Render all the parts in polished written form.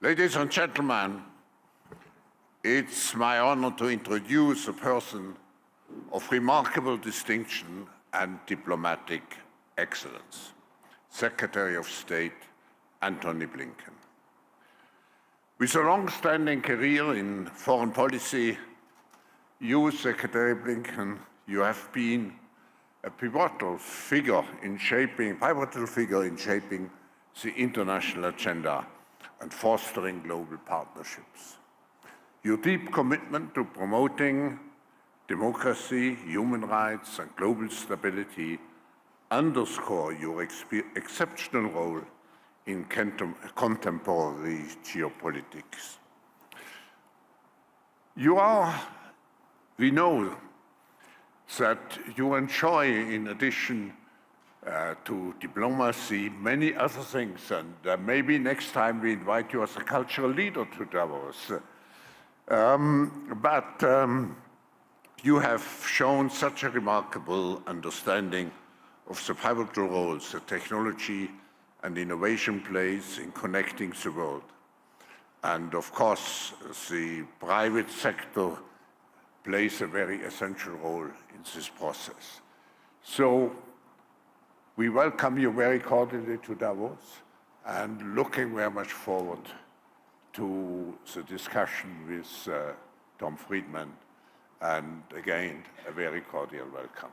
Ladies and gentlemen, it's my honor to introduce a person of remarkable distinction and diplomatic excellence, Secretary of State Antony Blinken. With a long-standing career in foreign policy, you, Secretary Blinken, you have been a pivotal figure in shaping the international agenda and fostering global partnerships. Your deep commitment to promoting democracy, human rights, and global stability underscore your exceptional role in contemporary geopolitics. We know that you enjoy, in addition to diplomacy, many other things, and maybe next time we invite you as a cultural leader to Davos. You have shown such a remarkable understanding of the pivotal roles that technology and innovation plays in connecting the world. And of course, the private sector plays a very essential role in this process. So we welcome you very cordially to Davos and looking very much forward to the discussion with Tom Friedman. And again, a very cordial welcome.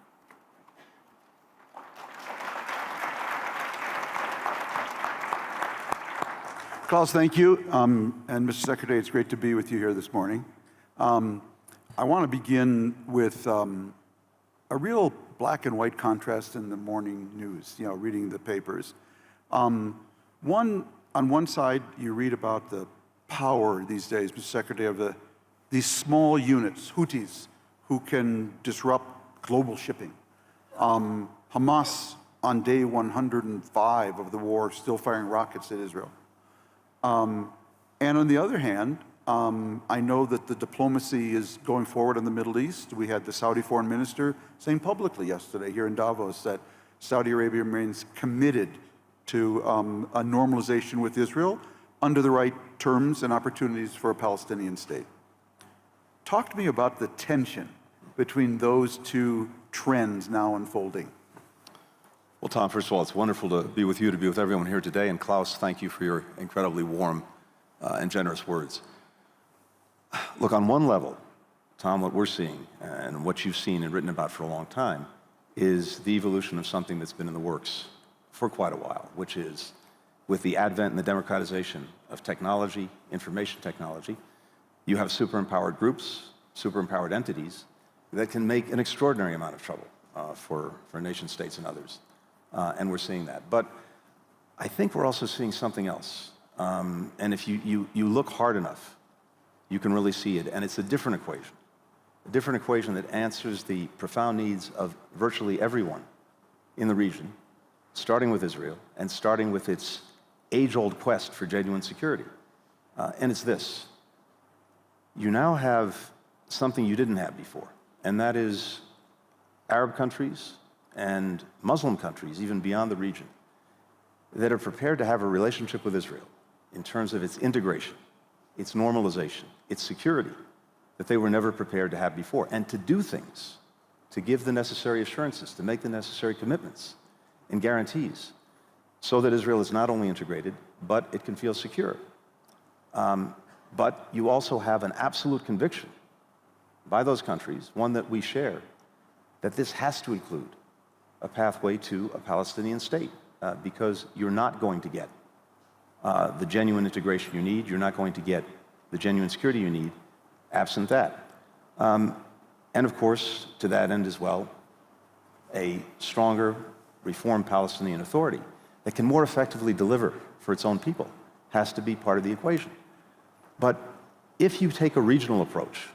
Klaus, thank you. And Mr. Secretary, it's great to be with you here this morning. I want to begin with a real black and white contrast in the morning news, reading the papers. On one side, you read about the power these days, Mr. Secretary, of these small units, Houthis, who can disrupt global shipping. Hamas, on day 105 of the war, still firing rockets at Israel. And on the other hand, I know that the diplomacy is going forward in the Middle East. We had the Saudi foreign minister saying publicly yesterday here in Davos that Saudi Arabia remains committed to a normalization with Israel under the right terms and opportunities for a Palestinian state. Talk to me about the tension between those two trends now unfolding. Well, Tom, first of all, it's wonderful to be with you, to be with everyone here today. And Klaus, thank you for your incredibly warm and generous words. Look, on one level, Tom, what we're seeing and what you've seen and written about for a long time is the evolution of something that's been in the works for quite a while, which is with the advent and the democratization of technology, information technology, you have super-empowered groups, super-empowered entities that can make an extraordinary amount of trouble for nation states and others. And we're seeing that. But I think we're also seeing something else. And if you look hard enough, you can really see it. And it's a different equation that answers the profound needs of virtually everyone in the region, starting with Israel and starting with its age-old quest for genuine security. And it's this. You now have something you didn't have before, and that is Arab countries and Muslim countries, even beyond the region, that are prepared to have a relationship with Israel in terms of its integration, its normalization, its security, that they were never prepared to have before, and to do things, to give the necessary assurances, to make the necessary commitments and guarantees, so that Israel is not only integrated, but it can feel secure. But you also have an absolute conviction by those countries, one that we share, that this has to include a pathway to a Palestinian state, because you're not going to get the genuine integration you need, you're not going to get the genuine security you need absent that. And of course, to that end as well, a stronger, reformed Palestinian Authority that can more effectively deliver for its own people has to be part of the equation. But if you take a regional approach,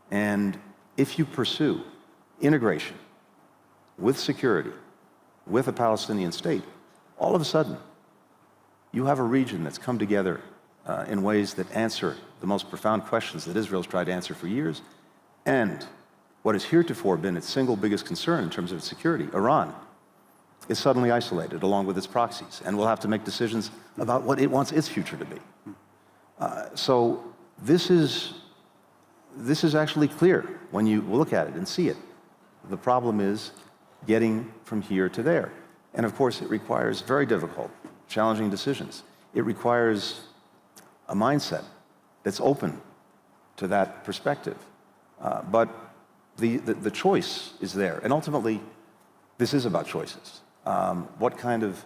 and if you pursue integration with security, with a Palestinian state, all of a sudden, you have a region that's come together in ways that answer the most profound questions that Israel's tried to answer for years, and what has heretofore been its single biggest concern in terms of its security, Iran, is suddenly isolated along with its proxies, and will have to make decisions about what it wants its future to be. So this is actually clear when you look at it and see it. The problem is getting from here to there. And of course, it requires very difficult, challenging decisions. It requires a mindset that's open to that perspective. But the choice is there. And ultimately, this is about choices. What kind of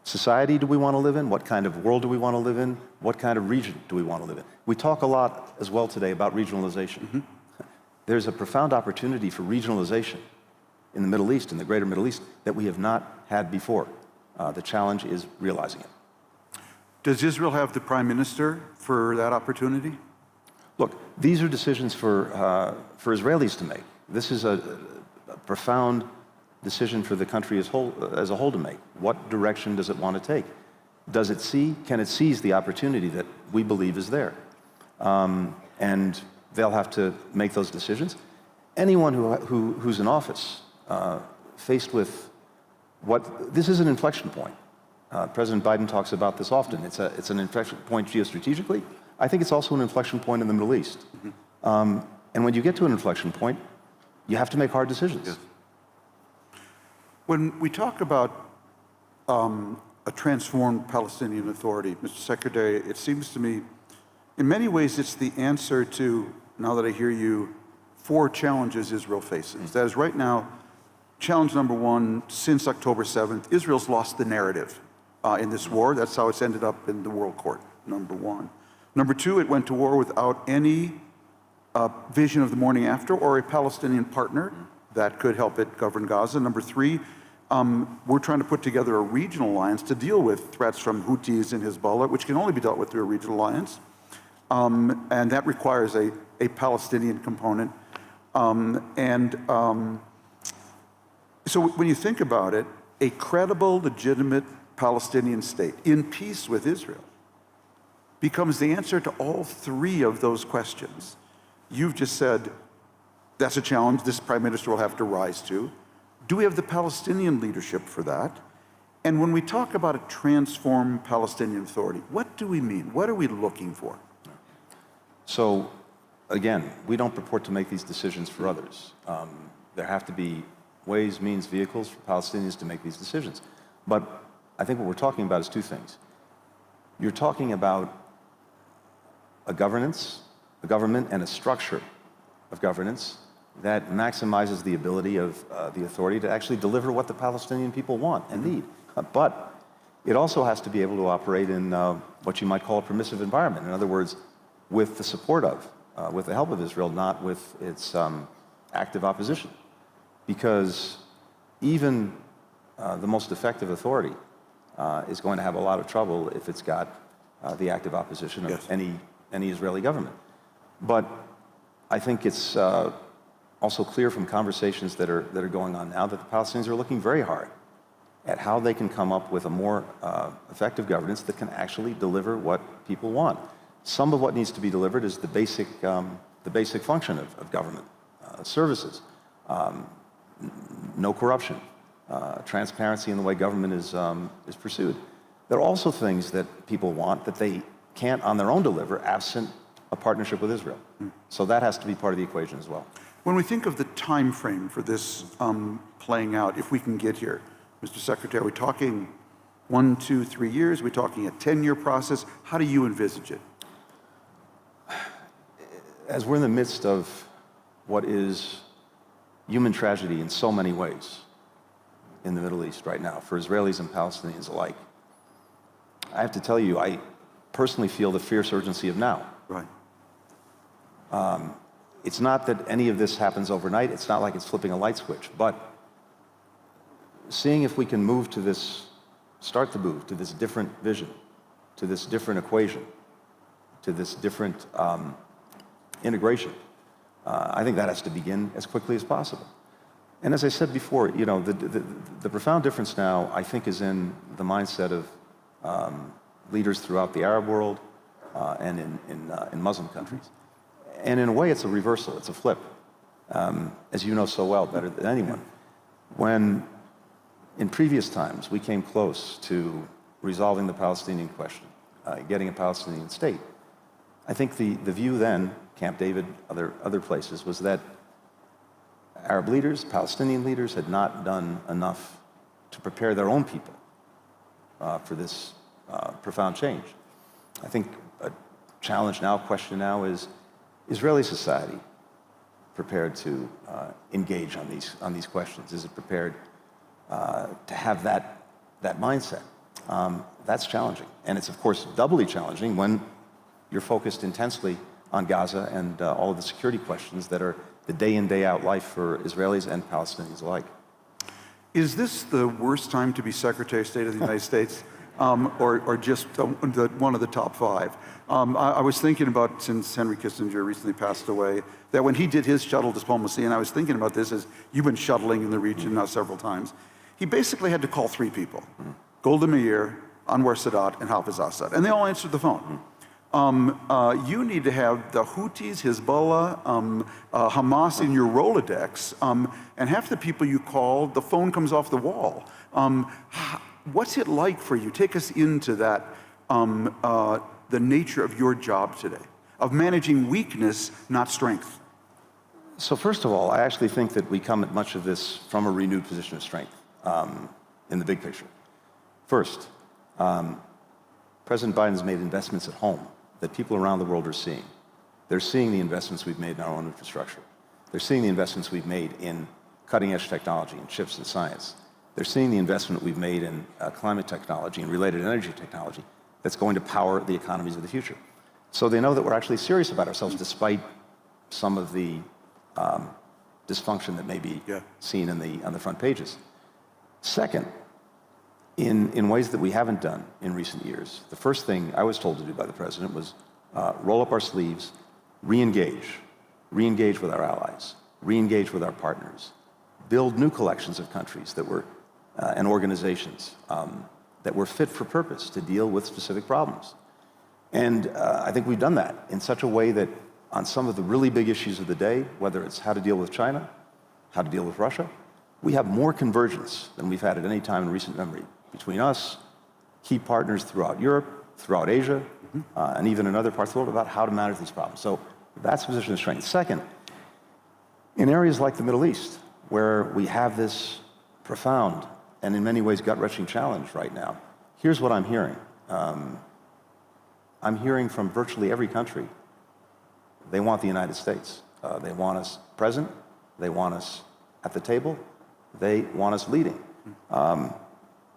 society do we want to live in? What kind of world do we want to live in? What kind of region do we want to live in? We talk a lot as well today about regionalization. Mm-hmm. There's a profound opportunity for regionalization in the Middle East, in the greater Middle East, that we have not had before. The challenge is realizing it. Does Israel have the prime minister for that opportunity? Look, these are decisions for Israelis to make. This is a profound decision for the country as a whole to make. What direction does it want to take? Can it seize the opportunity that we believe is there? And they'll have to make those decisions. Anyone who's in office, faced with this is an inflection point. President Biden talks about this often. It's an inflection point geostrategically. I think it's also an inflection point in the Middle East. Mm-hmm. And when you get to an inflection point, you have to make hard decisions. Yes. When we talk about a transformed Palestinian Authority, Mr. Secretary, it seems to me, in many ways, it's the answer to, now that I hear you, 4 challenges Israel faces. Mm-hmm. That is, right now, challenge number 1, since October 7th, Israel's lost the narrative in this war. That's how it's ended up in the World Court, number 1. Number 2, it went to war without any vision of the morning after or a Palestinian partner that could help it govern Gaza. Number 3, we're trying to put together a regional alliance to deal with threats from Houthis and Hezbollah, which can only be dealt with through a regional alliance. And that requires a Palestinian component. So when you think about it, a credible, legitimate Palestinian state in peace with Israel becomes the answer to all 3 of those questions. You've just said that's a challenge this prime minister will have to rise to. Do we have the Palestinian leadership for that? And when we talk about a transformed Palestinian Authority, what do we mean? What are we looking for? So, again, we don't purport to make these decisions for others. There have to be ways, means, vehicles for Palestinians to make these decisions. But I think what we're talking about is 2 things. You're talking about a government, and a structure of governance that maximizes the ability of the authority to actually deliver what the Palestinian people want and need. But it also has to be able to operate in what you might call a permissive environment. In other words, with the support of, with the help of Israel, not with its active opposition. Because even the most effective authority is going to have a lot of trouble if it's got the active opposition of yes. any Israeli government. But I think it's also clear from conversations that are going on now that the Palestinians are looking very hard at how they can come up with a more effective governance that can actually deliver what people want. Some of what needs to be delivered is the basic function of government services. No corruption, transparency in the way government is pursued. There are also things that people want that they can't on their own deliver absent a partnership with Israel. So that has to be part of the equation as well. When we think of the time frame for this playing out, if we can get here, Mr. Secretary, are we talking 1, 2, 3 years? Are we talking a 10-year process? How do you envisage it? As we're in the midst of what is human tragedy in so many ways in the Middle East right now, for Israelis and Palestinians alike, I have to tell you, I personally feel the fierce urgency of now. Right. It's not that any of this happens overnight. It's not like it's flipping a light switch. But seeing if we can start to move to this different vision, to this different equation, to this different integration, I think that has to begin as quickly as possible. And as I said before, you know, the profound difference now, I think, is in the mindset of leaders throughout the Arab world and in Muslim countries. And in a way, it's a reversal, it's a flip, as you know so well, better than anyone. When in previous times we came close to resolving the Palestinian question, getting a Palestinian state, I think the view then, Camp David, other places, was that Arab leaders, Palestinian leaders had not done enough to prepare their own people for this profound change. I think a challenge now, question now is Israeli society prepared to engage on these questions? Is it prepared to have that mindset? That's challenging. And it's, of course, doubly challenging when you're focused intensely on Gaza and all of the security questions that are the day in, day out life for Israelis and Palestinians alike. Is this the worst time to be Secretary of State of the United States, or just one of the top five? I was thinking about, since Henry Kissinger recently passed away, that when he did his shuttle diplomacy, and I was thinking about this as you've been shuttling in the region now several times, he basically had to call three people, Golda Meir, Anwar Sadat, and Hafez Assad, and they all answered the phone. You need to have the Houthis, Hezbollah, Hamas in your Rolodex, and half the people you call, the phone comes off the wall. What's it like for you? Take us into that, the nature of your job today, of managing weakness, not strength. So first of all, I actually think that we come at much of this from a renewed position of strength in the big picture. First, President Biden's made investments at home that people around the world are seeing. They're seeing the investments we've made in our own infrastructure. They're seeing the investments we've made in cutting-edge technology and chips and science. They're seeing the investment we've made in climate technology and related energy technology that's going to power the economies of the future. So they know that we're actually serious about ourselves despite some of the dysfunction that may be seen on the front pages. Second, in ways that we haven't done in recent years, the first thing I was told to do by the president was roll up our sleeves, re-engage with our allies, re-engage with our partners, build new collections of countries that were and organizations that were fit for purpose to deal with specific problems. And I think we've done that in such a way that on some of the really big issues of the day, whether it's how to deal with China, how to deal with Russia, we have more convergence than we've had at any time in recent memory between us, key partners throughout Europe, throughout Asia, and even in other parts of the world about how to manage these problems. So that's a position of strength. Second, in areas like the Middle East, where we have this profound and in many ways gut-wrenching challenge right now, here's what I'm hearing. I'm hearing from virtually every country, they want the United States. They want us present, they want us at the table, they want us leading.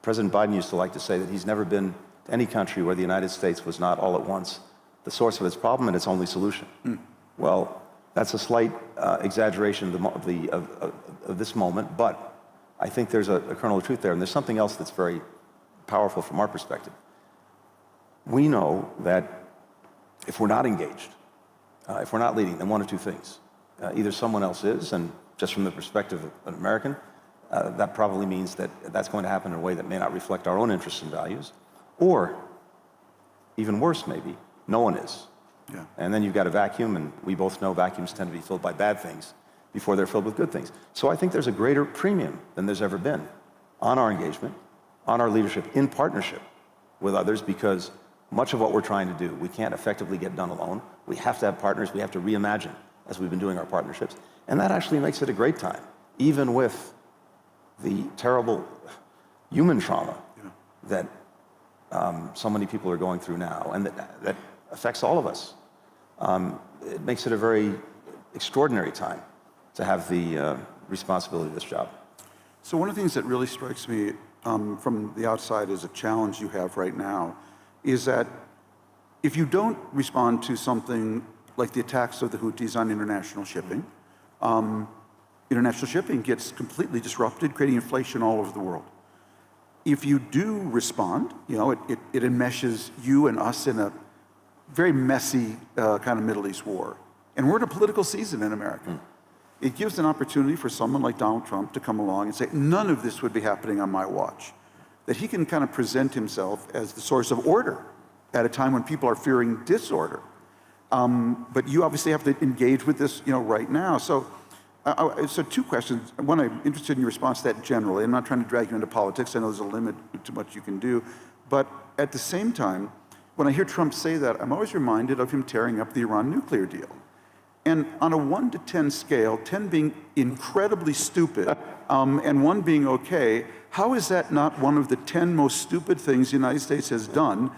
President Biden used to like to say that he's never been to any country where the United States was not all at once the source of its problem and its only solution. Well, that's a slight exaggeration of this moment, but I think there's a kernel of truth there, and there's something else that's very powerful from our perspective. We know that if we're not engaged, if we're not leading, then one of two things. Either someone else is, and just from the perspective of an American, that probably means that that's going to happen in a way that may not reflect our own interests and values, or even worse maybe, no one is. And then you've got a vacuum, and we both know vacuums tend to be filled by bad things before they're filled with good things. So I think there's a greater premium than there's ever been on our engagement, on our leadership in partnership with others, because much of what we're trying to do, we can't effectively get done alone. We have to have partners. We have to reimagine as we've been doing our partnerships. And that actually makes it a great time, even with the terrible human trauma that so many people are going through now, and that affects all of us. It makes it a very extraordinary time to have the responsibility of this job. So one of the things that really strikes me from the outside as a challenge you have right now is that if you don't respond to something like the attacks of the Houthis on international shipping gets completely disrupted, creating inflation all over the world. If you do respond, it enmeshes you and us in a very messy kind of Middle East war. And we're in a political season in America. It gives an opportunity for someone like Donald Trump to come along and say, none of this would be happening on my watch. That he can kind of present himself as the source of order at a time when people are fearing disorder. But you obviously have to engage with this, right now. So two questions. One, I'm interested in your response to that generally. I'm not trying to drag you into politics. I know there's a limit to what you can do. But at the same time, when I hear Trump say that, I'm always reminded of him tearing up the Iran nuclear deal. And on a 1 to 10 scale, 10 being incredibly stupid and 1 being okay, how is that not one of the 10 most stupid things the United States has done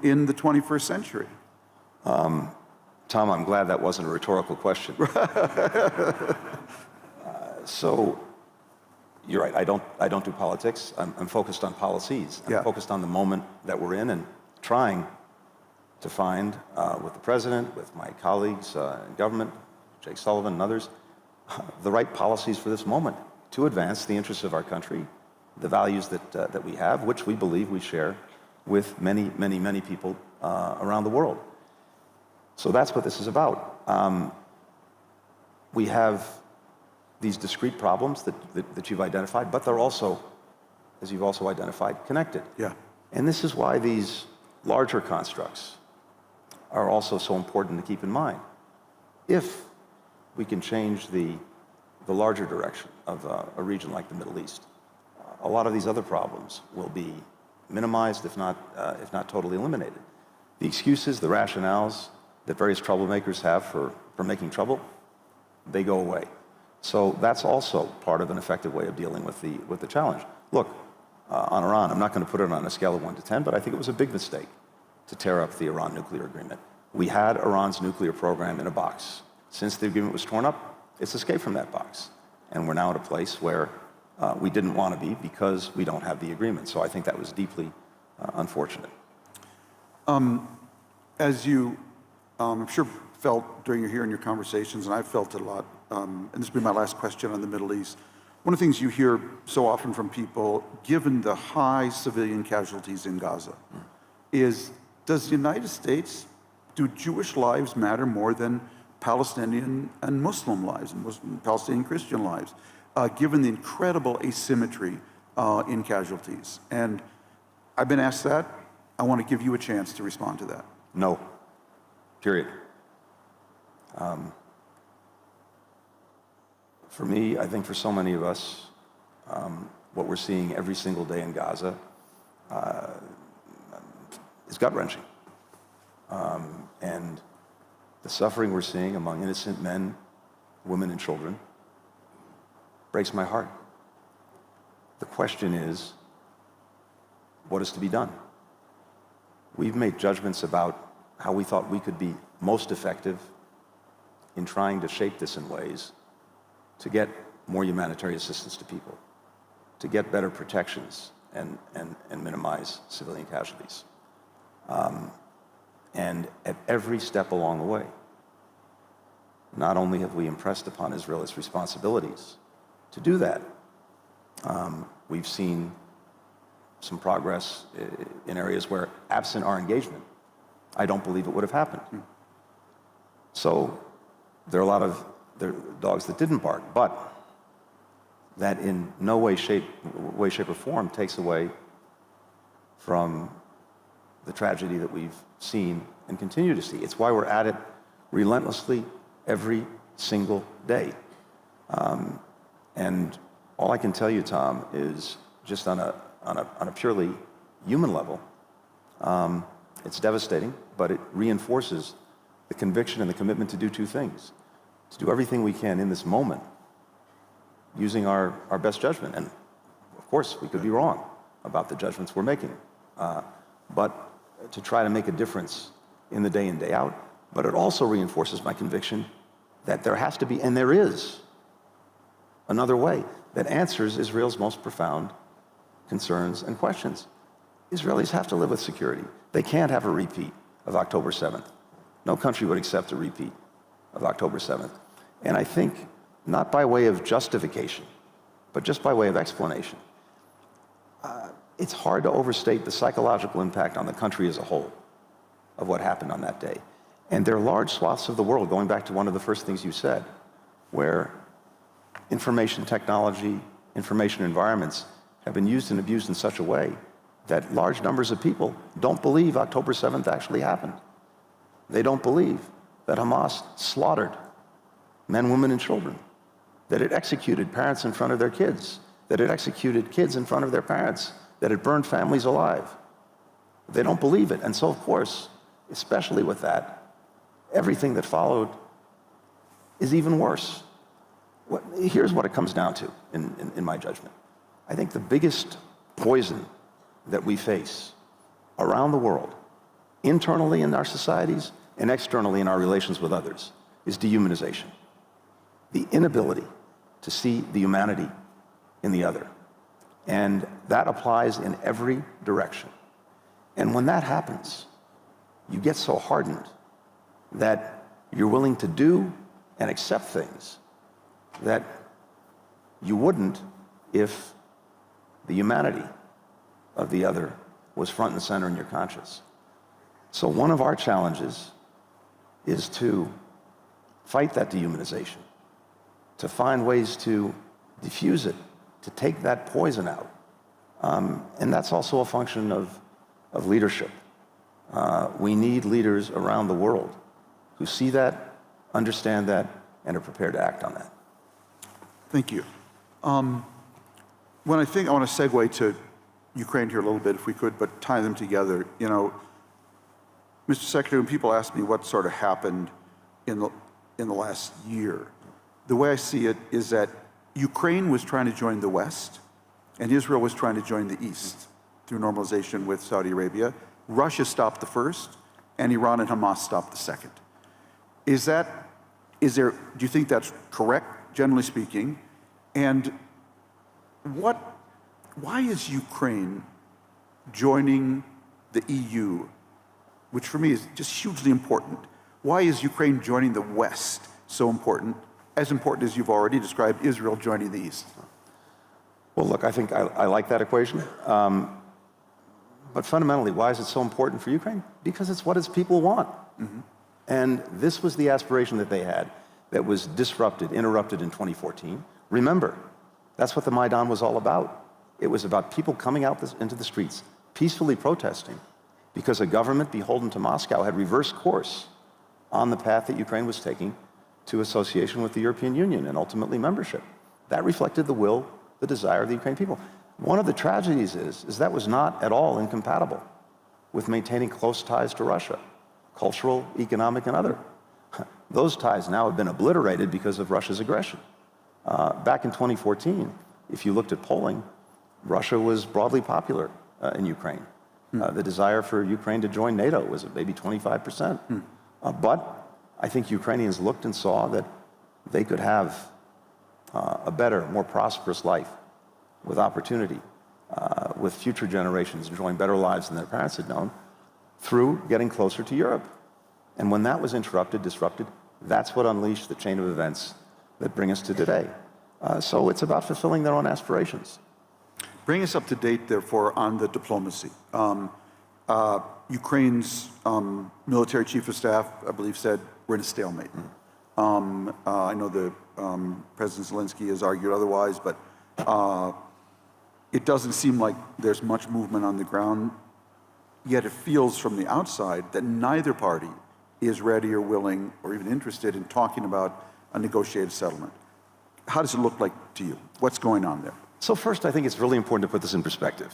in the 21st century? Tom, I'm glad that wasn't a rhetorical question. So you're right. I don't do politics. I'm focused on policies. I'm focused on the moment that we're in and trying to find, with the president, with my colleagues in government, Jake Sullivan and others, the right policies for this moment to advance the interests of our country, the values that we have, which we believe we share with many, many, many people around the world. So that's what this is about. We have these discrete problems that you've identified, but they're also, as you've also identified, connected. Yeah. And this is why these larger constructs are also so important to keep in mind. If we can change the larger direction of a region like the Middle East, a lot of these other problems will be minimized, if not totally eliminated. The excuses, the rationales that various troublemakers have for making trouble, they go away. So that's also part of an effective way of dealing with the challenge. Look, on Iran, I'm not going to put it on a scale of 1 to 10, but I think it was a big mistake to tear up the Iran nuclear agreement. We had Iran's nuclear program in a box. Since the agreement was torn up, it's escaped from that box. And we're now at a place where we didn't want to be because we don't have the agreement. So I think that was deeply unfortunate. As you, I'm sure, felt during your conversations, and I've felt it a lot, and this will be my last question on the Middle East. One of the things you hear so often from people, given the high civilian casualties in Gaza, is, does the United States, do Jewish lives matter more than Palestinian and Muslim lives, and Palestinian Christian lives, given the incredible asymmetry in casualties? And I've been asked that. I want to give you a chance to respond to that. No, period. For me, I think for so many of us, what we're seeing every single day in Gaza is gut-wrenching. And the suffering we're seeing among innocent men, women, and children breaks my heart. The question is, what is to be done? We've made judgments about how we thought we could be most effective in trying to shape this in ways to get more humanitarian assistance to people, to get better protections and minimize civilian casualties. And at every step along the way, not only have we impressed upon Israel its responsibilities to do that, we've seen some progress in areas where, absent our engagement, I don't believe it would have happened. So there are a lot of dogs that didn't bark, but that in no way, shape, or form takes away from the tragedy that we've seen and continue to see. It's why we're at it relentlessly every single day. And all I can tell you, Tom, is just on a purely human level, it's devastating, but it reinforces the conviction and the commitment to do two things: to do everything we can in this moment using our best judgment. And of course, we could be wrong about the judgments we're making, but to try to make a difference in the day in, day out. But it also reinforces my conviction that there has to be, and there is, another way that answers Israel's most profound concerns and questions. Israelis have to live with security. They can't have a repeat of October 7th. No country would accept a repeat of October 7th. And I think, not by way of justification, but just by way of explanation, it's hard to overstate the psychological impact on the country as a whole of what happened on that day. And there are large swaths of the world, going back to one of the first things you said, where information technology, information environments have been used and abused in such a way that large numbers of people don't believe October 7th actually happened. They don't believe that Hamas slaughtered men, women, and children, that it executed parents in front of their kids, that it executed kids in front of their parents, that it burned families alive. They don't believe it. And so, of course, especially with that, everything that followed is even worse. Here's what it comes down to, in my judgment. I think the biggest poison that we face around the world, internally in our societies and externally in our relations with others, is dehumanization. The inability to see the humanity in the other. And that applies in every direction. And when that happens, you get so hardened that you're willing to do and accept things that you wouldn't if the humanity of the other was front and center in your conscience. So one of our challenges is to fight that dehumanization, to find ways to diffuse it, to take that poison out. And that's also a function of leadership. We need leaders around the world who see that, understand that, and are prepared to act on that. Thank you. When I want to segue to Ukraine here a little bit, if we could, but tie them together. You know, Mr. Secretary, when people ask me what sort of happened in the last year, the way I see it is that Ukraine was trying to join the West, and Israel was trying to join the East through normalization with Saudi Arabia. Russia stopped the first, and Iran and Hamas stopped the second. Do you think that's correct, generally speaking? And why is Ukraine joining the EU, which for me is just hugely important? Why is Ukraine joining the West so important, as important as you've already described Israel joining the East? Well, look, I think I like that equation. But fundamentally, why is it so important for Ukraine? Because it's what its people want. Mm-hmm. And this was the aspiration that they had that was interrupted in 2014. Remember, that's what the Maidan was all about. It was about people coming out into the streets, peacefully protesting, because a government beholden to Moscow had reversed course on the path that Ukraine was taking to association with the European Union and ultimately membership. That reflected the will, the desire of the Ukrainian people. One of the tragedies is that was not at all incompatible with maintaining close ties to Russia, cultural, economic, and other. Those ties now have been obliterated because of Russia's aggression. Back in 2014, if you looked at polling, Russia was broadly popular in Ukraine. The desire for Ukraine to join NATO was maybe 25%. But I think Ukrainians looked and saw that they could have a better, more prosperous life with opportunity, with future generations enjoying better lives than their parents had known, through getting closer to Europe. And when that was disrupted, that's what unleashed the chain of events that bring us to today. So it's about fulfilling their own aspirations. Bring us up to date, therefore, on the diplomacy. Ukraine's military chief of staff, I believe, said we're in a stalemate. I know the President Zelensky has argued otherwise, but it doesn't seem like there's much movement on the ground. Yet it feels from the outside that neither party is ready or willing or even interested in talking about a negotiated settlement. How does it look like to you? What's going on there? So first, I think it's really important to put this in perspective.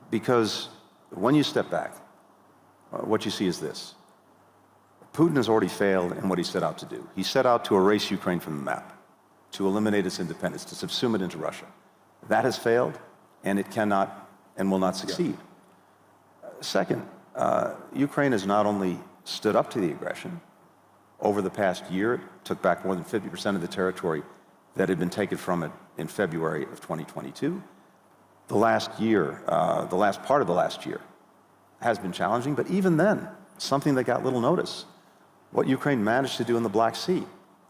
Because when you step back, what you see is this. Putin has already failed in what he set out to do. He set out to erase Ukraine from the map, to eliminate its independence, to subsume it into Russia. That has failed, and it cannot and will not succeed. Second, Ukraine has not only stood up to the aggression. Over the past year, it took back more than 50% of the territory that had been taken from it in February of 2022. The last part of the last year has been challenging, but even then, something that got little notice. What Ukraine managed to do in the Black Sea,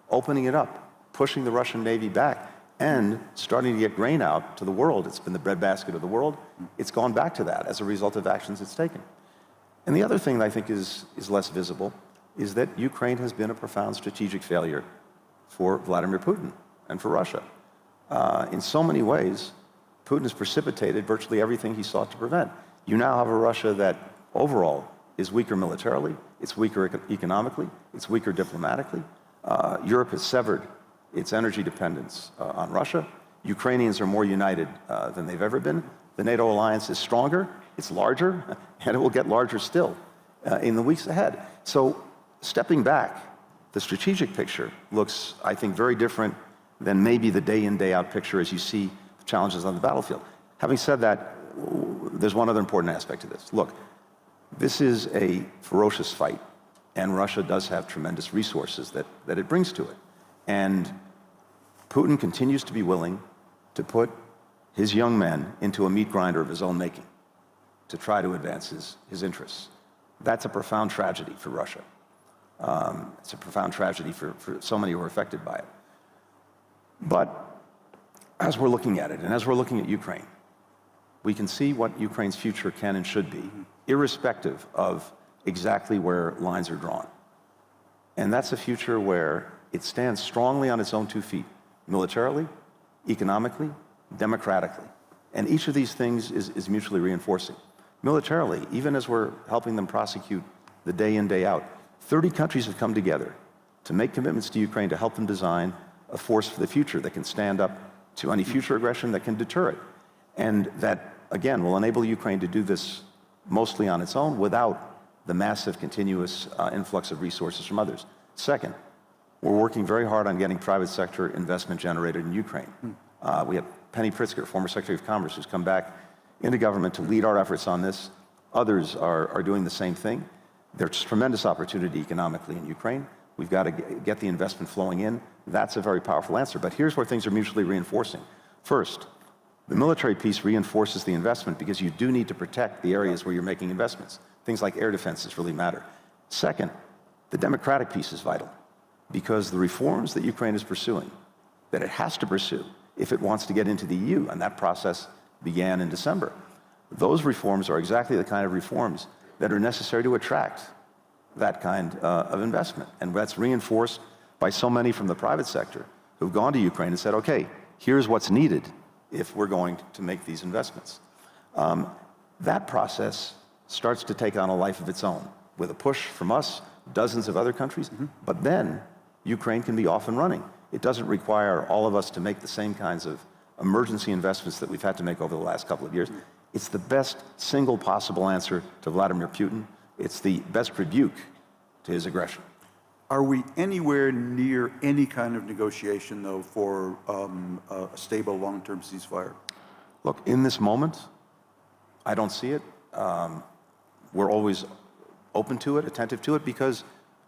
opening it up, pushing the Russian Navy back, and starting to get grain out to the world. It's been the breadbasket of the world. It's gone back to that as a result of actions it's taken. And the other thing that I think is less visible is that Ukraine has been a profound strategic failure for Vladimir Putin and for Russia. In so many ways, Putin has precipitated virtually everything he sought to prevent. You now have a Russia that overall is weaker militarily, it's weaker economically, it's weaker diplomatically. Europe has severed its energy dependence on Russia. Ukrainians are more united than they've ever been. The NATO alliance is stronger, it's larger, and it will get larger still in the weeks ahead. So stepping back, the strategic picture looks, I think, very different than maybe the day in, day out picture as you see the challenges on the battlefield. Having said that, there's one other important aspect to this. Look, this is a ferocious fight, and Russia does have tremendous resources that it brings to it. And Putin continues to be willing to put his young men into a meat grinder of his own making to try to advance his interests. That's a profound tragedy for Russia. It's a profound tragedy for so many who are affected by it. But as we're looking at it, and as we're looking at Ukraine, we can see what Ukraine's future can and should be, irrespective of exactly where lines are drawn. And that's a future where it stands strongly on its own 2 feet, militarily, economically, democratically. And each of these things is mutually reinforcing. Militarily, even as we're helping them prosecute the day in, day out, 30 countries have come together to make commitments to Ukraine to help them design a force for the future that can stand up to any future aggression, that can deter it. And that, again, will enable Ukraine to do this mostly on its own without the massive continuous influx of resources from others. Second, we're working very hard on getting private sector investment generated in Ukraine. We have Penny Pritzker, former Secretary of Commerce, who's come back into government to lead our efforts on this. Others are doing the same thing. There's tremendous opportunity economically in Ukraine. We've got to get the investment flowing in. That's a very powerful answer. But here's where things are mutually reinforcing. First, the military piece reinforces the investment because you do need to protect the areas where you're making investments. Things like air defenses really matter. Second, the democratic piece is vital because the reforms that Ukraine is pursuing, that it has to pursue if it wants to get into the EU, and that process began in December, those reforms are exactly the kind of reforms that are necessary to attract that kind of investment. And that's reinforced by so many from the private sector who've gone to Ukraine and said, okay, here's what's needed if we're going to make these investments. That process starts to take on a life of its own with a push from us, dozens of other countries, but then Ukraine can be off and running. It doesn't require all of us to make the same kinds of emergency investments that we've had to make over the last couple of years. It's the best single possible answer to Vladimir Putin. It's the best rebuke to his aggression. Are we anywhere near any kind of negotiation, though, for a stable long-term ceasefire? Look, in this moment, I don't see it. We're always open to it, attentive to it, because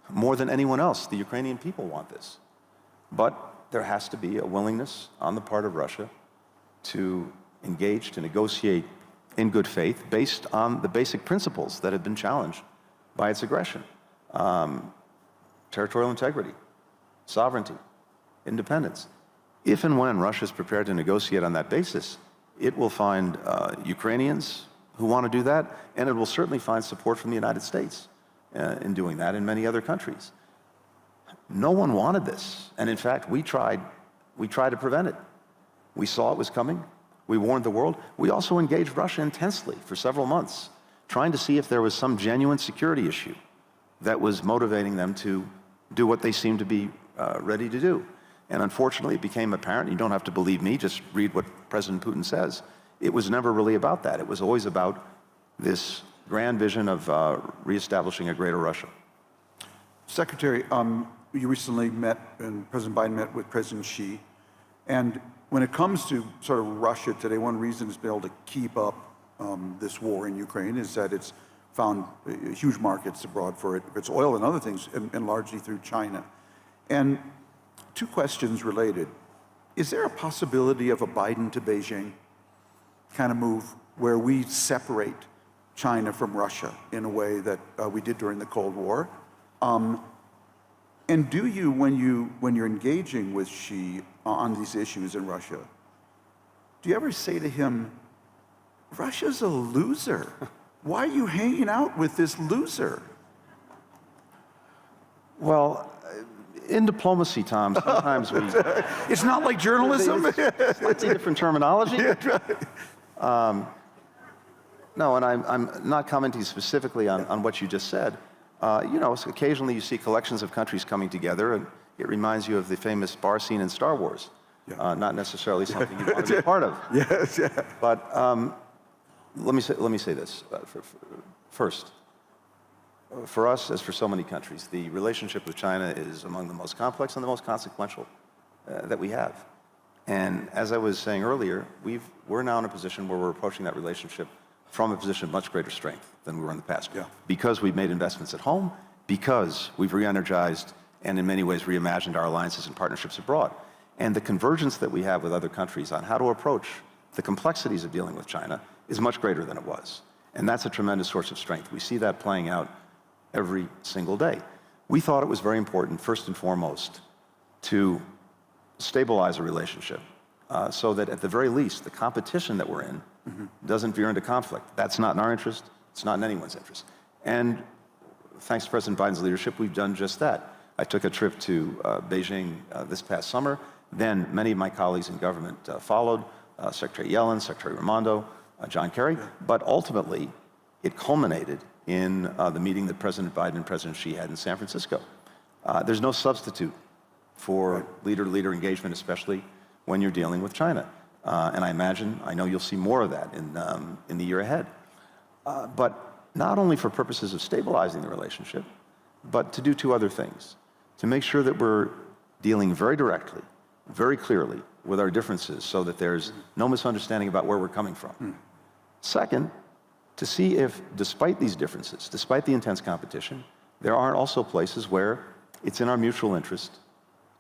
more than anyone else, the Ukrainian people want this. But there has to be a willingness on the part of Russia to engage, to negotiate in good faith based on the basic principles that have been challenged by its aggression. Territorial integrity, sovereignty, independence. If and when Russia is prepared to negotiate on that basis, it will find Ukrainians who want to do that, and it will certainly find support from the United States in doing that, and many other countries. No one wanted this, and in fact, we tried to prevent it. We saw it was coming. We warned the world. We also engaged Russia intensely for several months, trying to see if there was some genuine security issue that was motivating them to do what they seemed to be ready to do. And unfortunately, it became apparent, you don't have to believe me, just read what President Putin says. It was never really about that. It was always about this grand vision of reestablishing a greater Russia. Secretary, you recently met, and President Biden met with President Xi. And when it comes to sort of Russia today, one reason it's been able to keep up this war in Ukraine is that it's found huge markets abroad for its oil and other things, and largely through China. And two questions related. Is there a possibility of a Biden to Beijing kind of move where we separate China from Russia in a way that we did during the Cold War? And do you, when you're engaging with Xi on these issues in Russia, do you ever say to him, Russia's a loser? Why are you hanging out with this loser? Well, in diplomacy, Tom, sometimes we... It's not like journalism? Slightly different terminology. No, and I'm not commenting specifically on what you just said. You know, occasionally you see collections of countries coming together, and it reminds you of the famous bar scene in Star Wars, not necessarily something you want to be part of. Yes, yeah. But let me say this first. For us, as for so many countries, the relationship with China is among the most complex and the most consequential that we have. And as I was saying earlier, we're now in a position where we're approaching that relationship from a position of much greater strength than we were in the past. Yeah. Because we've made investments at home, because we've re-energized and in many ways reimagined our alliances and partnerships abroad. And the convergence that we have with other countries on how to approach the complexities of dealing with China is much greater than it was. And that's a tremendous source of strength. We see that playing out every single day. We thought it was very important, first and foremost, to stabilize a relationship so that at the very least, the competition that we're in doesn't veer into conflict. That's not in our interest. It's not in anyone's interest. And thanks to President Biden's leadership, we've done just that. I took a trip to Beijing this past summer. Then many of my colleagues in government followed, Secretary Yellen, Secretary Raimondo, John Kerry. But ultimately, it culminated in the meeting that President Biden and President Xi had in San Francisco. There's no substitute for leader-to-leader engagement, especially when you're dealing with China. And I know you'll see more of that in the year ahead. But not only for purposes of stabilizing the relationship, but to do two other things. To make sure that we're dealing very directly, very clearly with our differences so that there's no misunderstanding about where we're coming from. Second, to see if, despite these differences, despite the intense competition, there aren't also places where it's in our mutual interest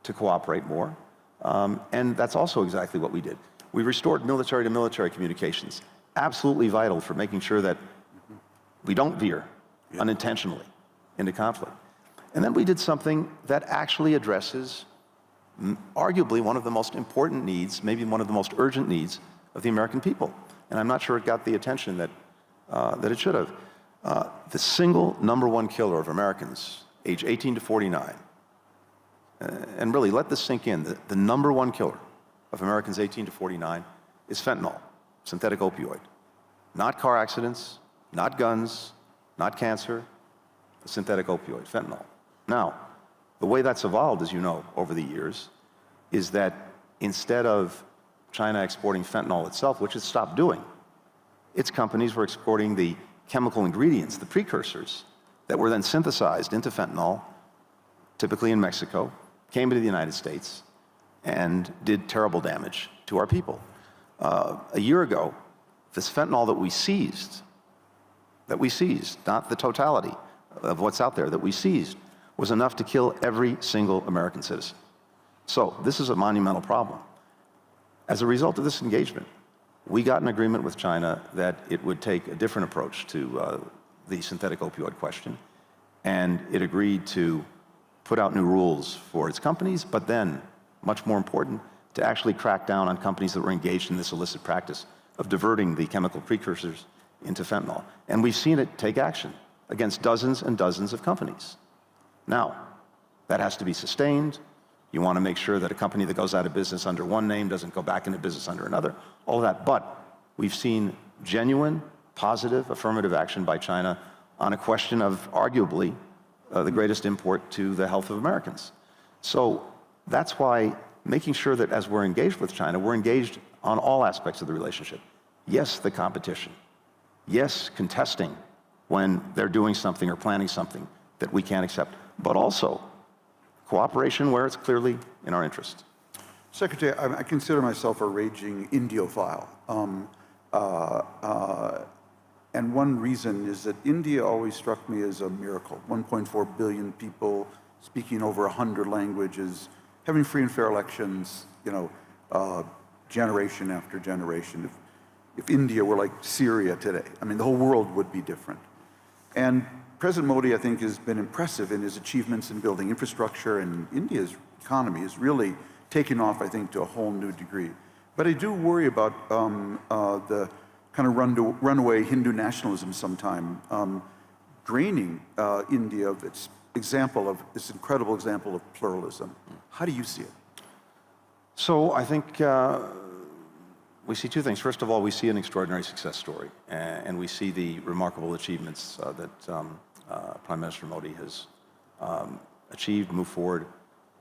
to cooperate more. And that's also exactly what we did. We restored military-to-military communications, absolutely vital for making sure that we don't veer unintentionally into conflict. And then we did something that actually addresses arguably one of the most important needs, maybe one of the most urgent needs of the American people. And I'm not sure it got the attention that it should have. The single #1 killer of Americans, age 18 to 49, and really let this sink in, the #1 killer of Americans 18 to 49 is fentanyl, synthetic opioid. Not car accidents, not guns, not cancer, a synthetic opioid, fentanyl. Now, the way that's evolved, as you know, over the years, is that instead of China exporting fentanyl itself, which it stopped doing, its companies were exporting the chemical ingredients, the precursors, that were then synthesized into fentanyl, typically in Mexico, came into the United States, and did terrible damage to our people. A year ago, this fentanyl that we seized, not the totality of what's out there, that we seized, was enough to kill every single American citizen. So this is a monumental problem. As a result of this engagement, we got an agreement with China that it would take a different approach to the synthetic opioid question, and it agreed to put out new rules for its companies, but then, much more important, to actually crack down on companies that were engaged in this illicit practice of diverting the chemical precursors into fentanyl. And we've seen it take action against dozens and dozens of companies. Now, that has to be sustained. You want to make sure that a company that goes out of business under one name doesn't go back into business under another, all of that. But we've seen genuine, positive, affirmative action by China on a question of arguably the greatest import to the health of Americans. So that's why making sure that as we're engaged with China, we're engaged on all aspects of the relationship. Yes, the competition. Yes, contesting when they're doing something or planning something that we can't accept, but also cooperation where it's clearly in our interest. Secretary, I consider myself a raging Indiophile. And one reason is that India always struck me as a miracle. 1.4 billion people speaking over 100 languages, having free and fair elections, generation after generation. If India were like Syria today, I mean, the whole world would be different. And President Modi, I think, has been impressive in his achievements in building infrastructure, and India's economy has really taken off, I think, to a whole new degree. But I do worry about the kind of runaway Hindu nationalism sometime, draining India of its this incredible example of pluralism. How do you see it? So I think we see two things. First of all, we see an extraordinary success story, and we see the remarkable achievements that Prime Minister Modi has achieved, moved forward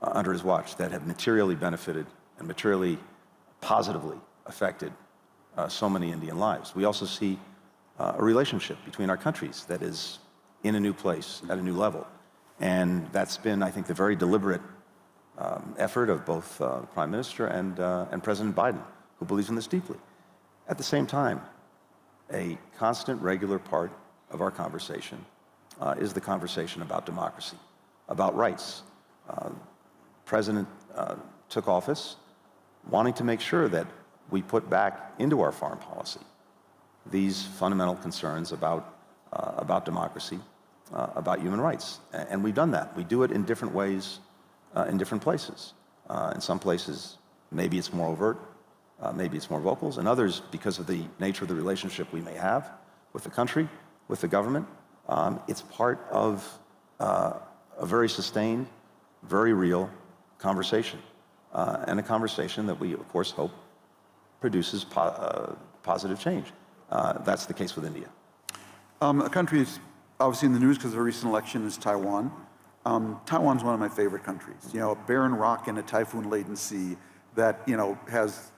under his watch that have materially benefited and materially, positively affected so many Indian lives. We also see a relationship between our countries that is in a new place, at a new level. And that's been, I think, the very deliberate effort of both Prime Minister and President Biden, who believes in this deeply. At the same time, a constant, regular part of our conversation is the conversation about democracy, about rights. President took office wanting to make sure that we put back into our foreign policy these fundamental concerns about democracy, about human rights. And we've done that. We do it in different ways, in different places. In some places, maybe it's more overt, maybe it's more vocal. In others, because of the nature of the relationship we may have with the country, with the government, it's part of a very sustained, very real conversation. And a conversation that we, of course, hope produces positive change. That's the case with India. A country that's obviously in the news because of a recent election is Taiwan. Taiwan's one of my favorite countries. You know, a barren rock in a typhoon-laden sea that, has,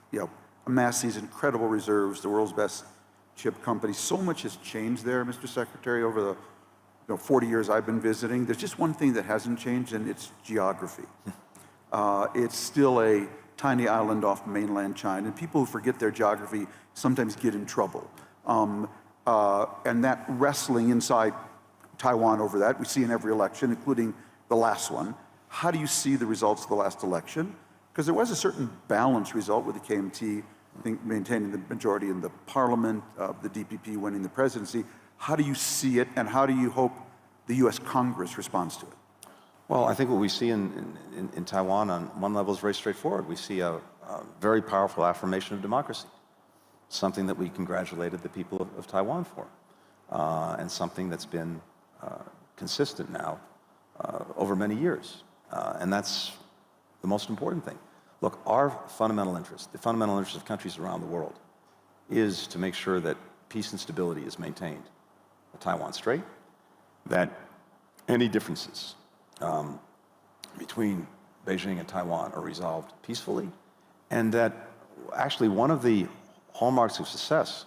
amassed these incredible reserves, the world's best chip company. So much has changed there, Mr. Secretary, over the 40 years I've been visiting. There's just one thing that hasn't changed, and it's geography. It's still a tiny island off mainland China, and people who forget their geography sometimes get in trouble. And that wrestling inside Taiwan over that, we see in every election, including the last one. How do you see the results of the last election? Because there was a certain balanced result with the KMT, I think, maintaining the majority in the parliament, the DPP winning the presidency. How do you see it, and how do you hope the US Congress responds to it? Well, I think what we see in Taiwan on one level is very straightforward. We see a very powerful affirmation of democracy, something that we congratulated the people of Taiwan for, and something that's been consistent now over many years. And that's the most important thing. Look, our fundamental interest, the fundamental interest of countries around the world, is to make sure that peace and stability is maintained at Taiwan Strait, that any differences between Beijing and Taiwan are resolved peacefully, and that actually one of the hallmarks of success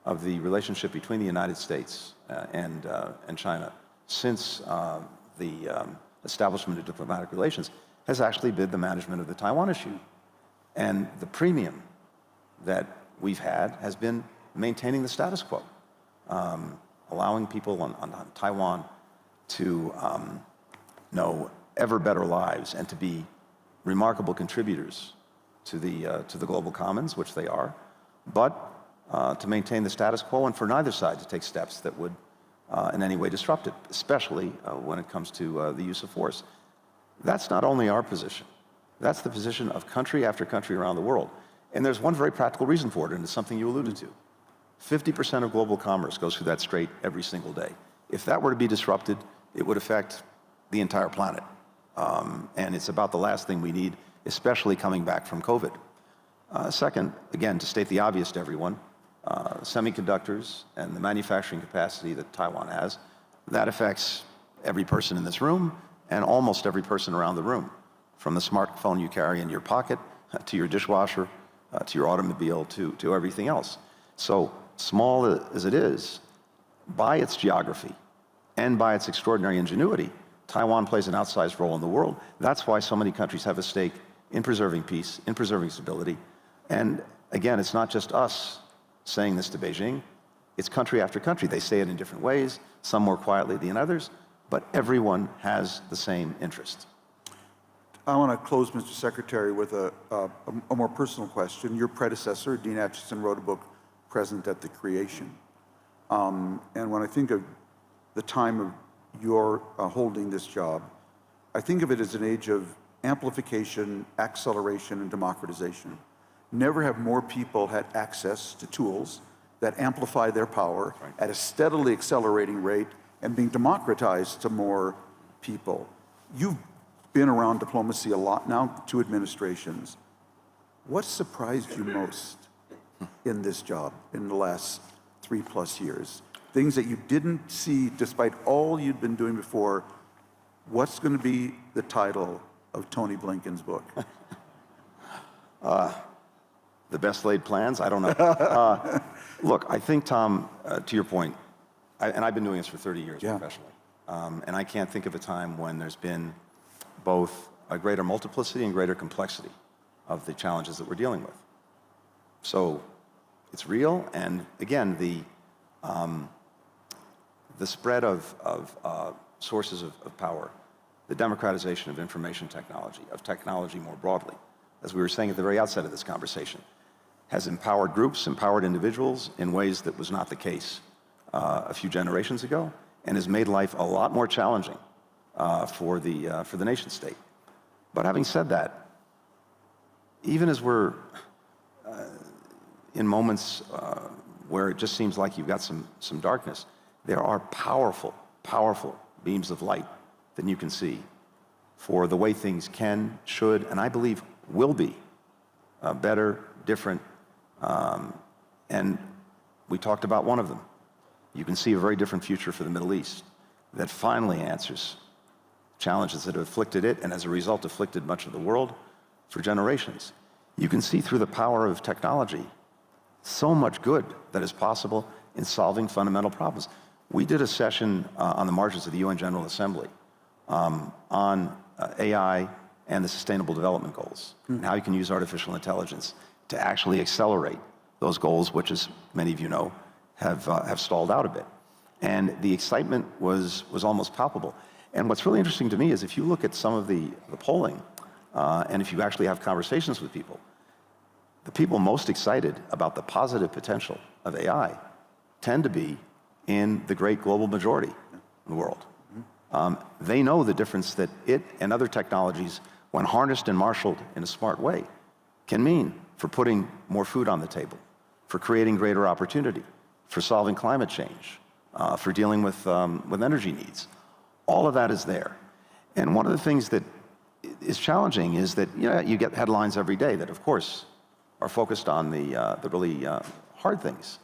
of the relationship between the United States and China since the establishment of diplomatic relations has actually been the management of the Taiwan issue. And the premium that we've had has been maintaining the status quo, allowing people on Taiwan to know ever better lives and to be remarkable contributors to the global commons, which they are, but to maintain the status quo and for neither side to take steps that would in any way disrupt it, especially when it comes to the use of force. That's not only our position, that's the position of country after country around the world. And there's one very practical reason for it, and it's something you alluded to. 50% of global commerce goes through that strait every single day. If that were to be disrupted, it would affect the entire planet. And it's about the last thing we need, especially coming back from COVID. Second, again, to state the obvious to everyone, semiconductors and the manufacturing capacity that Taiwan has, that affects every person in this room and almost every person around the room, from the smartphone you carry in your pocket, to your dishwasher, to your automobile, to everything else. So small as it is, by its geography and by its extraordinary ingenuity, Taiwan plays an outsized role in the world. That's why so many countries have a stake in preserving peace, in preserving stability. And again, it's not just us saying this to Beijing, it's country after country. They say it in different ways, some more quietly than others, but everyone has the same interest. I want to close, Mr. Secretary, with a more personal question. Your predecessor, Dean Acheson, wrote a book, Present at the Creation. And when I think of the time of your holding this job, I think of it as an age of amplification, acceleration, and democratization. Never have more people had access to tools that amplify their power at a steadily accelerating rate and being democratized to more people. You've been around diplomacy a lot now, 2 administrations. What surprised you most in this job in the last 3+ years? Things that you didn't see despite all you'd been doing before. What's going to be the title of Tony Blinken's book? The best laid plans? I don't know. Look, I think, Tom, to your point, and I've been doing this for 30 years professionally, and I can't think of a time when there's been both a greater multiplicity and greater complexity of the challenges that we're dealing with. So it's real, and again, the spread of sources of power, the democratization of information technology, of technology more broadly, as we were saying at the very outset of this conversation, has empowered groups, empowered individuals in ways that was not the case a few generations ago, and has made life a lot more challenging for the nation state. But having said that, even as we're in moments where it just seems like you've got some darkness, there are powerful, powerful beams of light that you can see for the way things can, should, and I believe will be better, different, and we talked about one of them. You can see a very different future for the Middle East that finally answers challenges that have afflicted it, and as a result afflicted much of the world for generations. You can see through the power of technology so much good that is possible in solving fundamental problems. We did a session on the margins of the UN General Assembly on AI and the Sustainable Development Goals, and how you can use artificial intelligence to actually accelerate those goals, which, as many of you know, have stalled out a bit. And the excitement was almost palpable. And what's really interesting to me is if you look at some of the polling, and if you actually have conversations with people, the people most excited about the positive potential of AI tend to be in the great global majority in the world. They know the difference that it and other technologies, when harnessed and marshaled in a smart way, can mean for putting more food on the table, for creating greater opportunity, for solving climate change, for dealing with energy needs. All of that is there. And one of the things that is challenging is that you get headlines every day that, of course, are focused on the really hard things.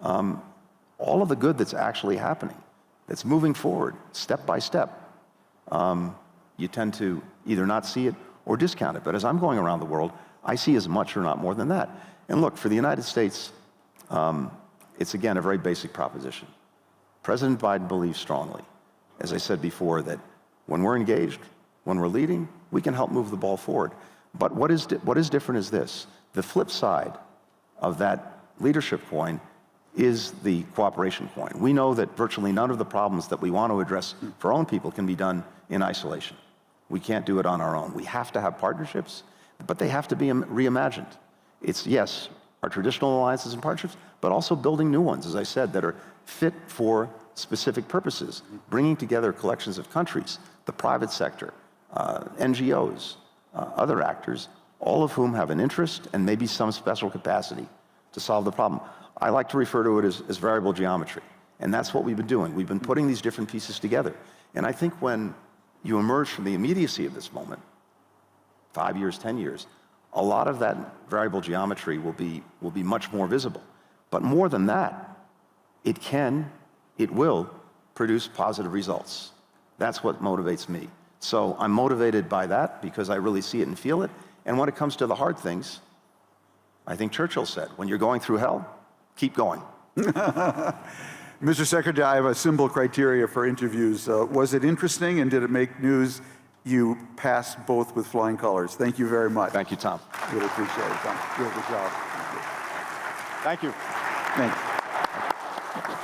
All of the good that's actually happening, that's moving forward step by step, you tend to either not see it or discount it. But as I'm going around the world, I see as much or not more than that. And look, for the United States, it's again a very basic proposition. President Biden believes strongly, as I said before, that when we're engaged, when we're leading, we can help move the ball forward. But what is different is this. The flip side of that leadership coin is the cooperation coin. We know that virtually none of the problems that we want to address for our own people can be done in isolation. We can't do it on our own. We have to have partnerships, but they have to be reimagined. It's, yes, our traditional alliances and partnerships, but also building new ones, as I said, that are fit for specific purposes, bringing together collections of countries, the private sector, NGOs, other actors, all of whom have an interest and maybe some special capacity to solve the problem. I like to refer to it as variable geometry, and that's what we've been doing. We've been putting these different pieces together. And I think when you emerge from the immediacy of this moment, 5 years, 10 years, a lot of that variable geometry will be much more visible. But more than that, it will produce positive results. That's what motivates me. So I'm motivated by that because I really see it and feel it. And when it comes to the hard things, I think Churchill said, when you're going through hell, keep going. Mr. Secretary, I have a simple criteria for interviews. Was it interesting and did it make news? You passed both with flying colors. Thank you very much. Thank you, Tom. Really appreciate it, Tom. You did a good job. Thank you. Thank you.